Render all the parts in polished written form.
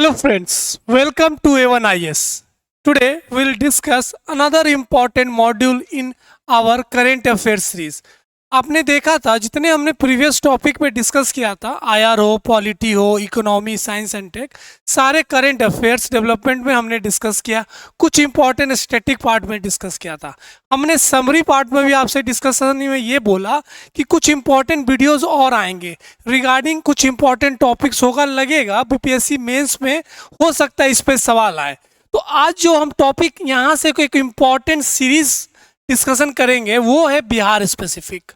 Hello friends, welcome to A1IS. Today we'll discuss another important module in our current affairs series. आपने देखा था जितने हमने previous topic पे डिस्कस किया था आईआर हो, पॉलिटी हो, इकोनॉमी, साइंस एंड टेक, सारे करंट अफेयर्स डेवलपमेंट में हमने डिस्कस किया। कुछ इंपॉर्टेंट स्टैटिक पार्ट में डिस्कस किया था। हमने समरी पार्ट में भी आपसे डिस्कशन में ये बोला कि कुछ इंपॉर्टेंट वीडियोस और आएंगे रिगार्डिंग कुछ इंपॉर्टेंट टॉपिक्स होगा, लगेगा बीपीएससी मेंस में हो सकता है इस पर सवाल आए। तो आज जो हम टॉपिक यहाँ से एक इम्पॉर्टेंट सीरीज डिस्कशन करेंगे वो है बिहार स्पेसिफिक।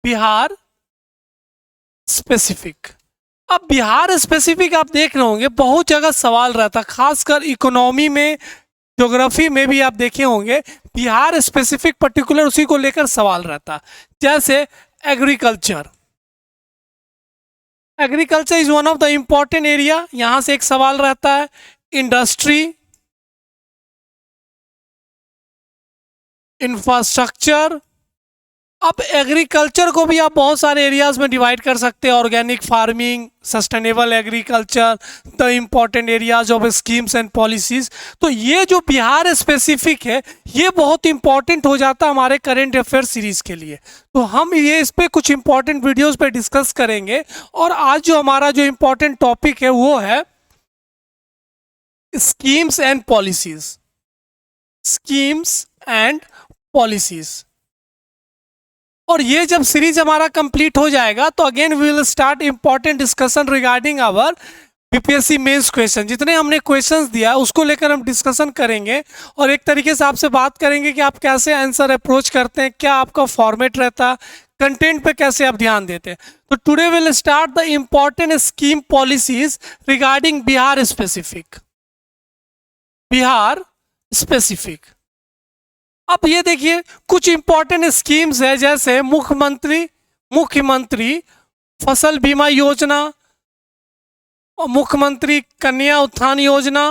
बिहार स्पेसिफिक। अब बिहार स्पेसिफिक आप देख रहे होंगे बहुत जगह सवाल रहता, खासकर इकोनॉमी में, ज्योग्राफी में भी आप देखे होंगे बिहार स्पेसिफिक पर्टिकुलर उसी को लेकर सवाल रहता। जैसे agriculture, agriculture is one of the important area, यहां से एक सवाल रहता है। Industry, infrastructure. अब एग्रीकल्चर को भी आप बहुत सारे एरियाज में डिवाइड कर सकते हैं, organic farming, sustainable agriculture, the important areas of schemes and policies. तो ये जो बिहार स्पेसिफिक है ये बहुत इंपॉर्टेंट हो जाता है हमारे करेंट अफेयर सीरीज के लिए। तो हम ये इस पे कुछ इंपॉर्टेंट वीडियोस पे डिस्कस करेंगे। और आज जो हमारा जो इंपॉर्टेंट टॉपिक है वो है schemes and policies. Schemes and policies. और ये जब सीरीज हमारा कंप्लीट हो जाएगा तो again we will start important discussion regarding our BPSC mains question. जितने हमने क्वेश्चंस दिया उसको लेकर हम डिस्कशन करेंगे और एक तरीके से आपसे बात करेंगे कि आप कैसे आंसर अप्रोच करते हैं, क्या आपका फॉर्मेट रहता है, कंटेंट पे कैसे आप ध्यान देते हैं। तो today will start the important scheme policies regarding Bihar specific. Bihar specific. अब ये देखिए कुछ इंपॉर्टेंट स्कीम्स है, जैसे मुख्यमंत्री फसल बीमा योजना और मुख्यमंत्री कन्या उत्थान योजना।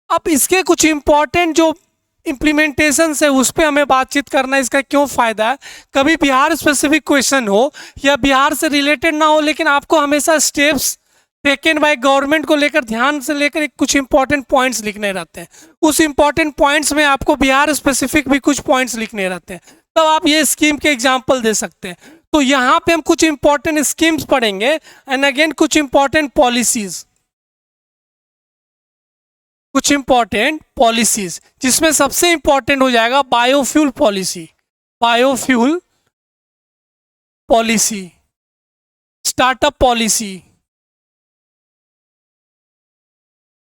अब इसके कुछ इंपॉर्टेंट जो इम्प्लीमेंटेशन है उस पर हमें बातचीत करना है, इसका क्यों फायदा है। कभी बिहार स्पेसिफिक क्वेश्चन हो या बिहार से रिलेटेड ना हो, लेकिन आपको हमेशा स्टेप्स टेकन बाय गवर्नमेंट को लेकर ध्यान से लेकर कुछ इंपॉर्टेंट पॉइंट्स लिखने रहते हैं। उस इंपॉर्टेंट पॉइंट्स में आपको बिहार स्पेसिफिक भी कुछ पॉइंट्स लिखने रहते हैं, तब आप ये स्कीम के एग्जांपल दे सकते हैं। तो यहाँ पे हम कुछ इंपॉर्टेंट स्कीम्स पढ़ेंगे एंड अगेन कुछ इंपॉर्टेंट पॉलिसीज, कुछ इंपॉर्टेंट पॉलिसीज, जिसमें सबसे इंपॉर्टेंट हो जाएगा biofuel policy. Biofuel policy, startup policy,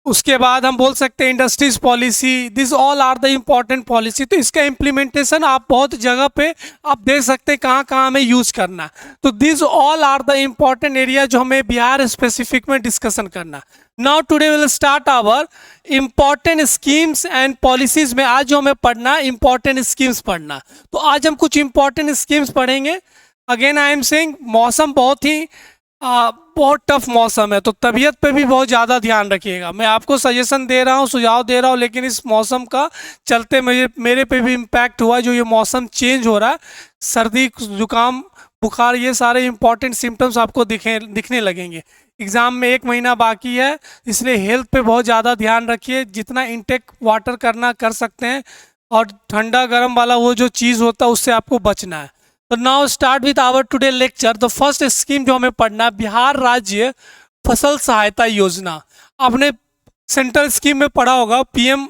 उसके बाद हम बोल सकते हैं industries policy. This all are the important policy. तो इसका इम्प्लीमेंटेशन आप बहुत जगह पे आप देख सकते हैं कहाँ कहाँ हमें यूज करना है। तो this all are the important area जो हमें बिहार स्पेसिफिक में डिस्कशन करना। Now today will start our important schemes and policies में आज जो हमें पढ़ना है इम्पॉर्टेंट स्कीम्स पढ़ना। तो आज हम कुछ इंपॉर्टेंट स्कीम्स पढ़ेंगे। अगेन आई एम सेइंग मौसम बहुत टफ मौसम है, तो तबीयत पे भी बहुत ज़्यादा ध्यान रखिएगा। मैं आपको सजेशन दे रहा हूँ, सुझाव दे रहा हूँ, लेकिन इस मौसम का चलते मेरे पे भी इम्पैक्ट हुआ। जो ये मौसम चेंज हो रहा है, सर्दी, जुकाम, बुखार, ये सारे इंपॉर्टेंट सिम्टम्स आपको दिखने लगेंगे। एग्ज़ाम में 1 महीना बाकी है, इसलिए हेल्थ पे बहुत ज़्यादा ध्यान रखिए। जितना इंटेक वाटर करना कर सकते हैं, और ठंडा गर्म वाला वो जो चीज़ होता है उससे आपको बचना है। तो now start with our today lecture. The first scheme जो हमें पढ़ना है बिहार राज्य फसल सहायता योजना। आपने सेंट्रल स्कीम में पढ़ा होगा पीएम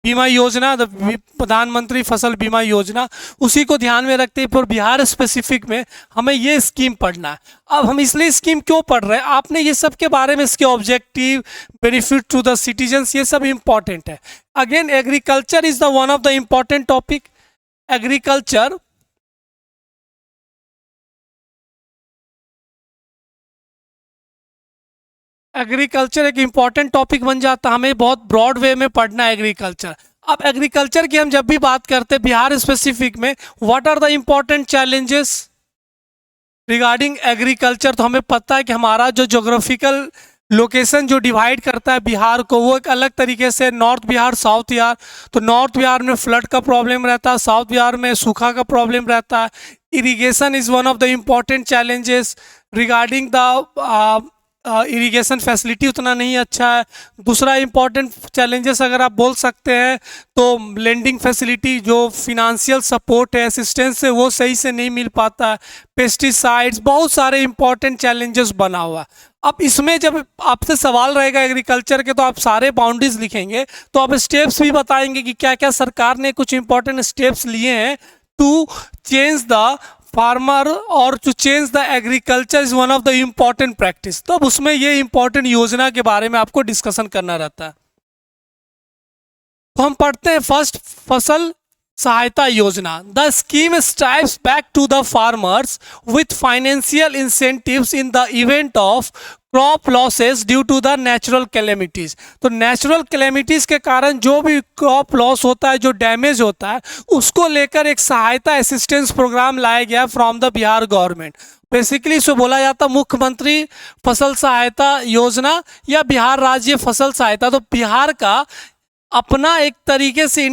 बीमा योजना, प्रधानमंत्री फसल बीमा योजना। उसी को ध्यान में रखते हुए बिहार स्पेसिफिक में हमें ये स्कीम पढ़ना है। अब हम इसलिए स्कीम क्यों पढ़ रहे हैं, आपने ये सब के बारे में, इसके objective, benefit to the citizens, ये सब इंपॉर्टेंट है। Again agriculture is the one of the important topic. Agriculture agriculture एक इम्पॉर्टेंट टॉपिक बन जाता है, हमें बहुत ब्रॉड वे में पढ़ना है एग्रीकल्चर। अब एग्रीकल्चर की हम जब भी बात करते हैं बिहार स्पेसिफिक में, what are the important challenges regarding agriculture, तो हमें पता है कि हमारा जो ज्योग्राफिकल लोकेशन जो डिवाइड करता है बिहार को, वो एक अलग तरीके से नॉर्थ बिहार, साउथ बिहार। तो नॉर्थ बिहार में फ्लड का प्रॉब्लम रहता है, साउथ बिहार में सूखा का प्रॉब्लम रहता है। Irrigation is one of the important challenges regarding the irrigation facility उतना नहीं अच्छा है। दूसरा इम्पॉर्टेंट चैलेंजेस अगर आप बोल सकते हैं तो लेंडिंग फैसिलिटी, जो फिनेंशियल सपोर्ट है, असिस्टेंस है, वो सही से नहीं मिल पाता है। पेस्टिसाइड्स, बहुत सारे इम्पॉर्टेंट चैलेंजेस बना हुआ है। अब इसमें जब आपसे सवाल रहेगा एग्रीकल्चर के, तो आप सारे बाउंड्रीज लिखेंगे, तो आप स्टेप्स भी बताएंगे कि क्या क्या सरकार ने कुछ इंपॉर्टेंट स्टेप्स लिए हैं टू चेंज द फार्मर और to change the agriculture is one of the important practice. तो अब उसमें ये इम्पॉर्टेंट योजना के बारे में आपको डिस्कशन करना रहता है। तो हम पढ़ते हैं फर्स्ट, फसल सहायता योजना। The scheme strives back to the farmers with financial incentives in the event of crop losses due to the natural calamities. तो नेचुरल कैलेमिटीज के कारण जो भी क्रॉप लॉस होता है, जो डैमेज होता है, उसको लेकर एक सहायता असिस्टेंस प्रोग्राम लाया गया from the Bihar government. Basically इसको बोला जाता मुख्यमंत्री फसल सहायता योजना या बिहार राज्य फसल सहायता। तो बिहार का अपना एक तरीके से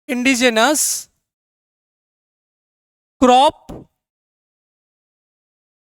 इंडिजिनस क्रॉप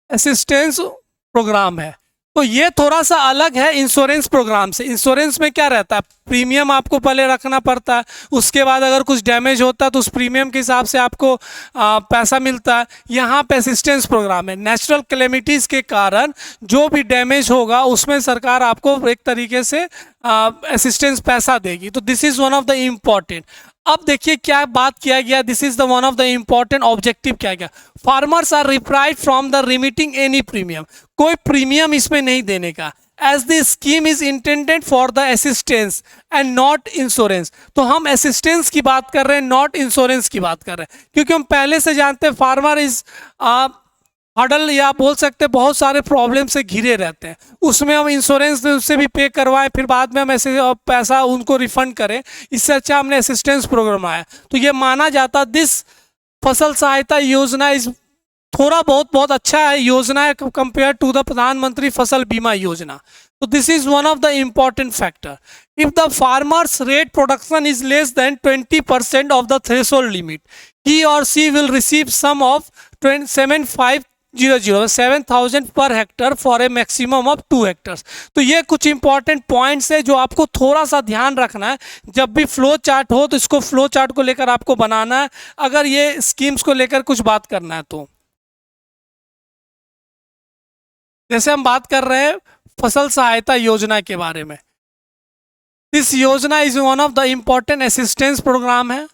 असिस्टेंस प्रोग्राम है। तो ये थोड़ा सा अलग है इंश्योरेंस प्रोग्राम से। इंश्योरेंस में क्या रहता है, प्रीमियम आपको पहले रखना पड़ता है, उसके बाद अगर कुछ डैमेज होता है तो उस प्रीमियम के हिसाब से आपको पैसा मिलता है। यहाँ पे असिस्टेंस प्रोग्राम है, नेचुरल कैलेमिटीज़ के कारण जो भी डैमेज होगा उसमें सरकार आपको एक तरीके से असिस्टेंस पैसा देगी। तो this is one of the important. अब देखिए क्या बात किया गया, this is the one of the important objective क्या गया, farmers are reprieved from the remitting any premium. कोई प्रीमियम इसमें नहीं देने का, as the scheme is intended for the assistance and not insurance. तो हम असिस्टेंस की बात कर रहे हैं, नॉट इंश्योरेंस की बात कर रहे हैं, क्योंकि हम पहले से जानते हैं फार्मर इज हडल या बोल सकते बहुत सारे प्रॉब्लम से घिरे रहते हैं। उसमें हम इंश्योरेंस उससे भी पे करवाएं, फिर बाद में हम ऐसे पैसा उनको रिफंड करें, इससे अच्छा हमने असिस्टेंस प्रोग्राम आया। तो ये माना जाता दिस फसल सहायता योजना इज थोड़ा बहुत अच्छा है योजना है कंपेयर टू द प्रधानमंत्री फसल बीमा योजना। तो this is one of the important factor. If the farmers rate production is less than 20% of the threshold limit, he or she will receive sum of 7,500 पर Hector for a maximum of 2 hectares. तो ये कुछ important points है जो आपको थोड़ा सा ध्यान रखना है। जब भी फ्लो चार्ट हो तो इसको फ्लो चार्ट को लेकर आपको बनाना है, अगर ये स्कीम्स को लेकर कुछ बात करना है तो। जैसे हम बात कर रहे हैं फसल सहायता योजना के बारे में, दिस योजना is one of the important assistance program है,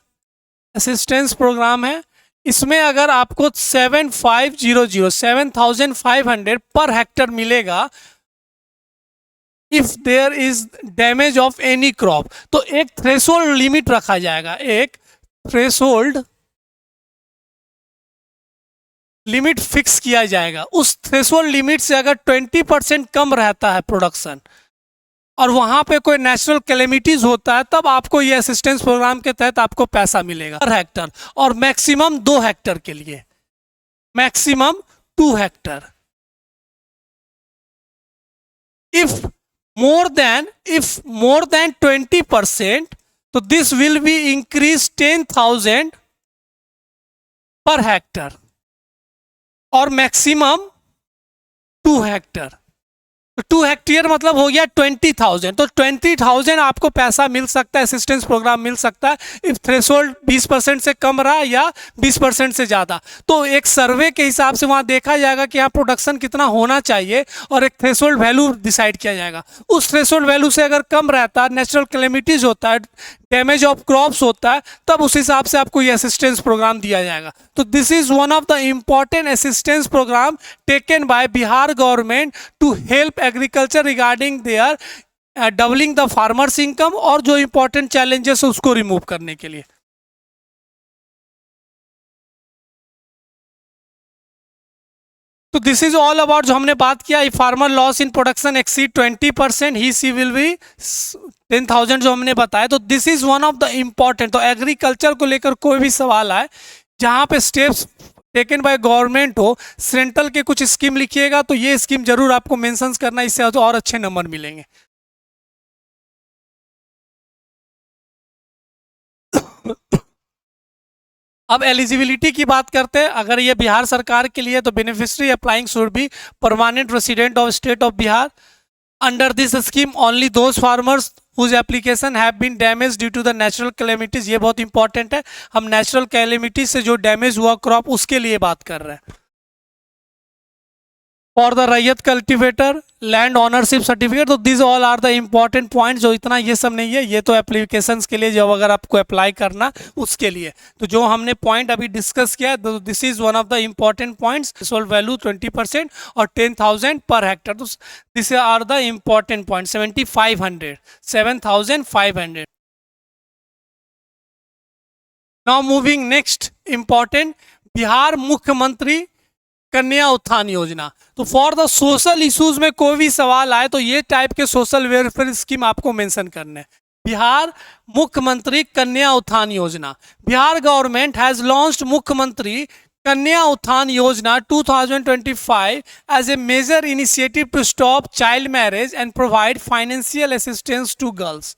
असिस्टेंस प्रोग्राम है। इसमें अगर आपको 7,500 पर हेक्टर मिलेगा if there is damage of any crop. तो एक थ्रेशोल्ड लिमिट रखा जाएगा, एक थ्रेशोल्ड लिमिट फिक्स किया जाएगा। उस थ्रेशोल्ड लिमिट से अगर 20% कम रहता है प्रोडक्शन और वहां पे कोई नेचुरल कैलेमिटीज होता है, तब आपको ये असिस्टेंस प्रोग्राम के तहत आपको पैसा मिलेगा पर हेक्टर, और मैक्सिमम 2 हेक्टर के लिए, maximum 2 Hector. If more than 20%, तो this will be increase 10,000 per Hector और मैक्सिमम 2 हेक्टर। 2 हेक्टेयर मतलब हो गया 20,000। तो 20,000 आपको पैसा मिल सकता है, असिस्टेंस प्रोग्राम मिल सकता है इफ थ्रेशोल्ड 20% से कम रहा या 20% से ज़्यादा। तो एक सर्वे के हिसाब से वहाँ देखा जाएगा कि यहाँ प्रोडक्शन कितना होना चाहिए और एक थ्रेशोल्ड वैल्यू डिसाइड किया जाएगा। उस थ्रेशोल्ड वैल्यू से अगर कम रहता है, नेचुरल कैलेमिटीज होता है, डैमेज ऑफ क्रॉप्स होता है, तब उस हिसाब से आपको ये असिस्टेंस प्रोग्राम दिया जाएगा। तो this is one of the important assistance program taken by Bihar government to help agriculture regarding their doubling the farmers income और जो इंपॉर्टेंट चैलेंजेस है उसको रिमूव करने के लिए। तो दिस इज ऑल अबाउट जो हमने बात किया, farmer loss in production exceed 20%, he she will be 10,000 जो हमने बताया। तो this is one of the important. तो एग्रीकल्चर को लेकर कोई भी सवाल आए जहाँ पे स्टेप्स टेकन बाय गवर्नमेंट हो, सेंट्रल के कुछ स्कीम लिखिएगा तो ये स्कीम जरूर आपको मेंशंस करना, इससे और अच्छे नंबर मिलेंगे। अब एलिजिबिलिटी की बात करते हैं। अगर ये बिहार सरकार के लिए, तो beneficiary applying should be permanent resident of state of Bihar. Under this scheme only those farmers whose application have been damaged due to the natural calamities, ये बहुत इंपॉर्टेंट है। हम नेचुरल कैलेमिटी से जो डैमेज हुआ क्रॉप उसके लिए बात कर रहे हैं। फॉर द रैयत कल्टिवेटर लैंड ऑनरशिप सर्टिफिकेट, तो this all are the important point. जो इतना ये सब नहीं है, ये तो एप्लीकेशंस के लिए, जब अगर आपको अप्लाई करना उसके लिए। तो जो हमने पॉइंट अभी डिस्कस किया, तो this is one of the important points. Threshold value 20% और 10,000 पर हेक्टर, तो this are the important point. 7,500 now moving next important, Bihar मुख्यमंत्री कन्या उत्थान योजना। तो फॉर द सोशल इश्यूज में कोई भी सवाल आए तो ये टाइप के सोशल वेलफेयर स्कीम आपको मेंशन करने हैं। बिहार मुख्यमंत्री कन्या उत्थान योजना, बिहार गवर्नमेंट हैज लॉन्च्ड मुख्यमंत्री कन्या उत्थान योजना 2025 as a major initiative to stop child marriage and provide financial assistance to girls.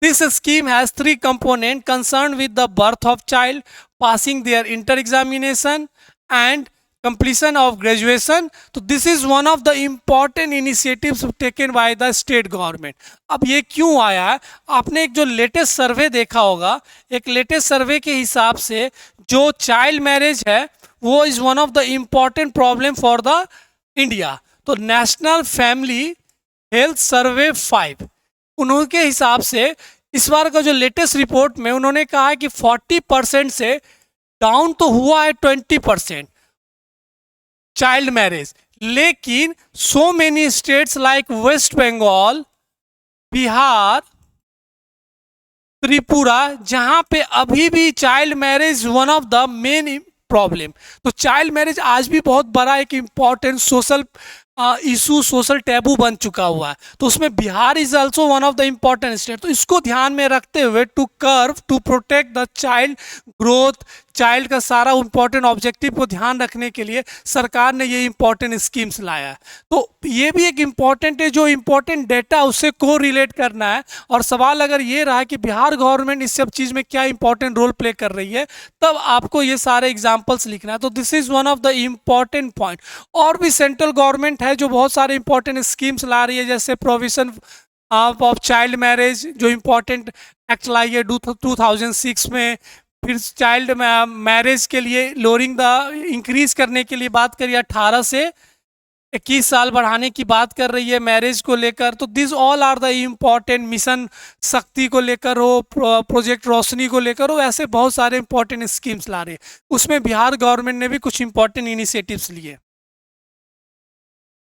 This scheme has three components concerned with the birth of child, passing their inter examination and completion of graduation. तो this is one of the important initiatives taken by the state government. अब ये क्यों आया है? आपने एक जो latest सर्वे देखा होगा, एक लेटेस्ट सर्वे के हिसाब से जो चाइल्ड मैरिज है वो is one of the important problem for the India. तो नेशनल फैमिली हेल्थ सर्वे 5, उनके हिसाब से इस बार का जो लेटेस्ट रिपोर्ट में उन्होंने कहा है कि 40% से डाउन तो हुआ है 20% चाइल्ड मैरिज, लेकिन so many states like West Bengal, Bihar, Tripura, जहां पे अभी भी child marriage one of the main problem. तो चाइल्ड मैरिज आज भी बहुत बड़ा एक important social issue, social taboo बन चुका हुआ है। तो उसमें Bihar is also one of the important state. तो इसको ध्यान में रखते हुए to curb to protect the child growth, child का सारा इंपॉर्टेंट ऑब्जेक्टिव को ध्यान रखने के लिए सरकार ने ये इंपॉर्टेंट स्कीम्स लाया है। तो ये भी एक इम्पॉर्टेंट है, जो इम्पॉर्टेंट डेटा उससे को रिलेट करना है। और सवाल अगर ये रहा कि बिहार गवर्नमेंट इस सब चीज़ में क्या इंपॉर्टेंट रोल प्ले कर रही है, तब आपको ये सारे एग्जाम्पल्स लिखना है। तो this is one of the important point. और भी सेंट्रल गवर्नमेंट है जो बहुत सारे इंपॉर्टेंट स्कीम्स ला रही है, जैसे प्रोविजन ऑफ चाइल्ड मैरिज जो इम्पॉर्टेंट एक्ट लाई है 2006 में। फिर चाइल्ड मैरिज के लिए लोअरिंग द इंक्रीज करने के लिए बात करिए, 18 से 21 साल बढ़ाने की बात कर रही है मैरिज को लेकर। तो this all are the important, mission Shakti को लेकर हो, प्रोजेक्ट रोशनी को लेकर हो, ऐसे बहुत सारे इंपॉर्टेंट स्कीम्स ला रहे हैं। उसमें बिहार गवर्नमेंट ने भी कुछ इंपॉर्टेंट इनिशिएटिव्स लिए।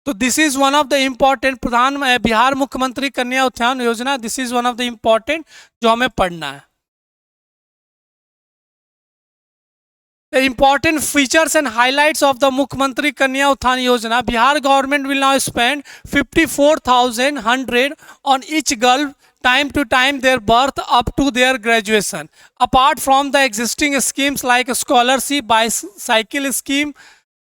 तो this is one of the important Bihar मुख्यमंत्री कन्या उत्थान योजना, this is one of the important जो हमें पढ़ना है। The important features and highlights of the Mukhyamantri Kanya Uthan Yojana. Bihar government will now spend 54,100 on each girl time to time their birth up to their graduation. Apart from the existing schemes like scholarship, bicycle scheme,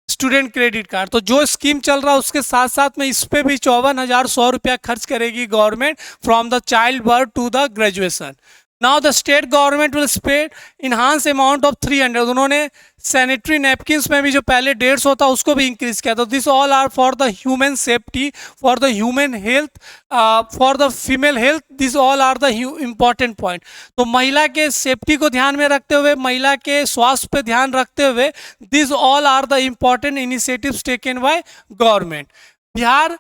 student credit card, तो जो scheme चल रहा है उसके साथ साथ में इस पे भी 54,100 रुपया खर्च करेगी government from the child birth to the graduation. Now the state government will spend enhance amount of 300। उन्होंने सैनिटरी नैपकिन्स में भी जो पहले 150 था उसको भी इंक्रीज किया। तो this all are for the human safety, for the human health, for the female health, this all are the important point. तो महिला के सेफ्टी को ध्यान में रखते हुए, महिला के स्वास्थ्य पे ध्यान रखते हुए, this all are the important initiatives taken by government. Bihar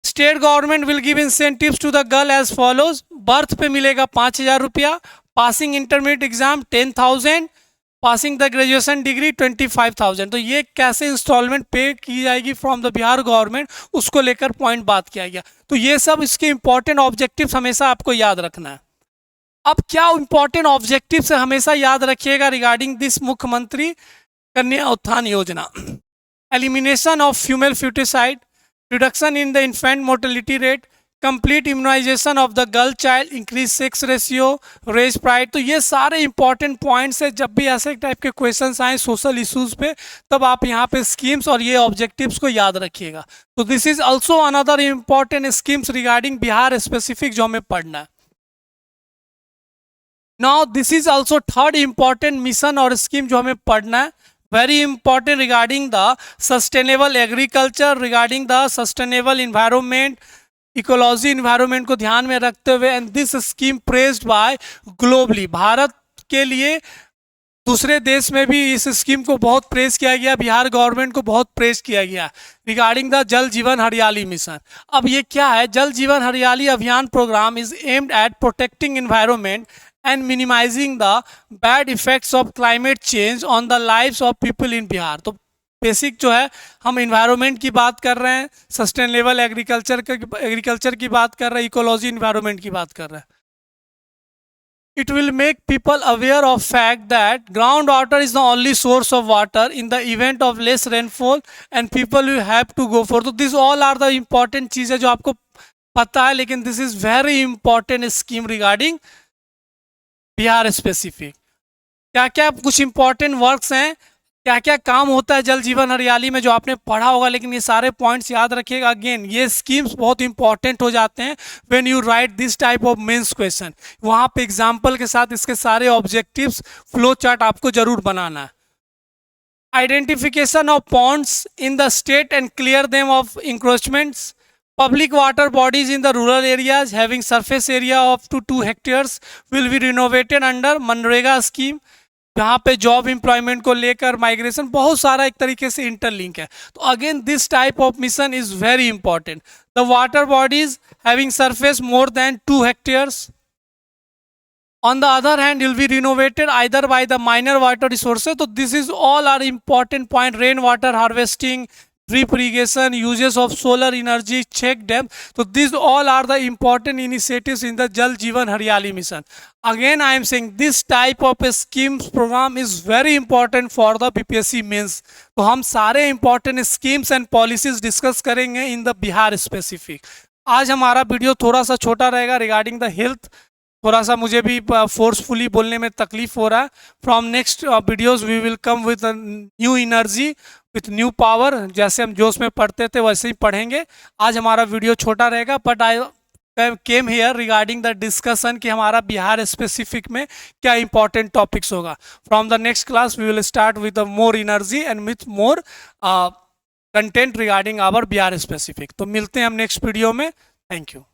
state government will give incentives to the girl as follows. Birth पे मिलेगा 5,000 रुपया, passing intermediate exam 10,000, passing the graduation degree 25,000। तो ये कैसे इंस्टॉलमेंट पे की जाएगी फ्रॉम द बिहार गवर्नमेंट, उसको लेकर पॉइंट बात किया गया। तो ये सब इसके इंपॉर्टेंट ऑब्जेक्टिव्स हमेशा आपको याद रखना है। अब क्या इंपॉर्टेंट ऑब्जेक्टिव्स है हमेशा याद रखिएगा रिगार्डिंग दिस मुख्यमंत्री कन्या उत्थान योजना। Elimination of female foeticide, reduction in the infant mortality rate, complete immunisation of the girl child, increase sex ratio, raise pride. तो ये सारे इंपॉर्टेंट पॉइंट्स है। जब भी ऐसे टाइप के क्वेश्चंस आए सोशल इश्यूज पे, तब आप यहाँ पे स्कीम्स और ये ऑब्जेक्टिव्स को याद रखिएगा। तो this is also another important schemes regarding Bihar specific जो हमें पढ़ना है। Now this is also third important mission और स्कीम जो हमें पढ़ना है, very important regarding the sustainable agriculture, regarding the sustainable environment, ecology, environment को ध्यान में रखते हुए, and this scheme praised by globally, Bharat के लिए दूसरे देश में भी इस स्कीम को बहुत प्रेस किया गया, बिहार गवर्नमेंट को बहुत प्रेस किया गया रिगार्डिंग द जल जीवन हरियाली मिशन। अब ये क्या है? जल Jeevan Hariyali Abhiyan programme is aimed at protecting environment and minimizing the bad effects of climate change on the lives of people in Bihar. तो बेसिक जो है, हम इन्वायरमेंट की बात कर रहे हैं, सस्टेनेबल एग्रीकल्चर की बात कर रहे हैं, इकोलॉजी इन्वायरमेंट की बात कर रहे हैं। It will make people aware of fact that groundwater is the only source of water in the event of less rainfall and people will have to go for. So these all are the important चीज़ें जो आपको पता है, लेकिन this is very important scheme regarding Bihar specific. क्या क्या कुछ important works हैं, क्या क्या काम होता है जल जीवन हरियाली में, जो आपने पढ़ा होगा, लेकिन ये सारे पॉइंट्स याद रखिएगा। अगेन ये स्कीम्स बहुत इंपॉर्टेंट हो जाते हैं when you write this type of mains question. वहाँ पे एग्जाम्पल के साथ इसके सारे ऑब्जेक्टिव्स, फ्लो चार्ट आपको जरूर बनाना है। Identification of ponds in the state and clear them of encroachments. Public water bodies in the rural areas having surface area of to 2 hectares will be renovated under MNREGA scheme. यहाँ पे job employment को लेकर migration, बहुत सारा एक तरीके से interlink है। तो again this type of mission is very important. The water bodies having surface more than 2 hectares on the other hand will be renovated either by the minor water resources. So this is all are important point: rain water harvesting, drip irrigation, uses of solar energy, check dam. So these all are the important initiatives in the Jal Jeevan Haryali mission. Again I am saying this type of a schemes program is very important for the BPSC mains. तो हम सारे important schemes and policies discuss करेंगे in the Bihar specific. आज हमारा video थोड़ा सा छोटा रहेगा रिगार्डिंग द हेल्थ, थोड़ा सा मुझे भी फोर्सफुली बोलने में तकलीफ हो रहा है। From next videos we will come with new energy, with new power, जैसे हम जोश में पढ़ते थे वैसे ही पढ़ेंगे। आज हमारा वीडियो छोटा रहेगा, but I came here regarding the discussion कि हमारा बिहार स्पेसिफिक में क्या इंपॉर्टेंट टॉपिक्स होगा। From the next class we will start with more energy and with more content regarding our Bihar specific. तो मिलते हैं हम नेक्स्ट वीडियो में। Thank you.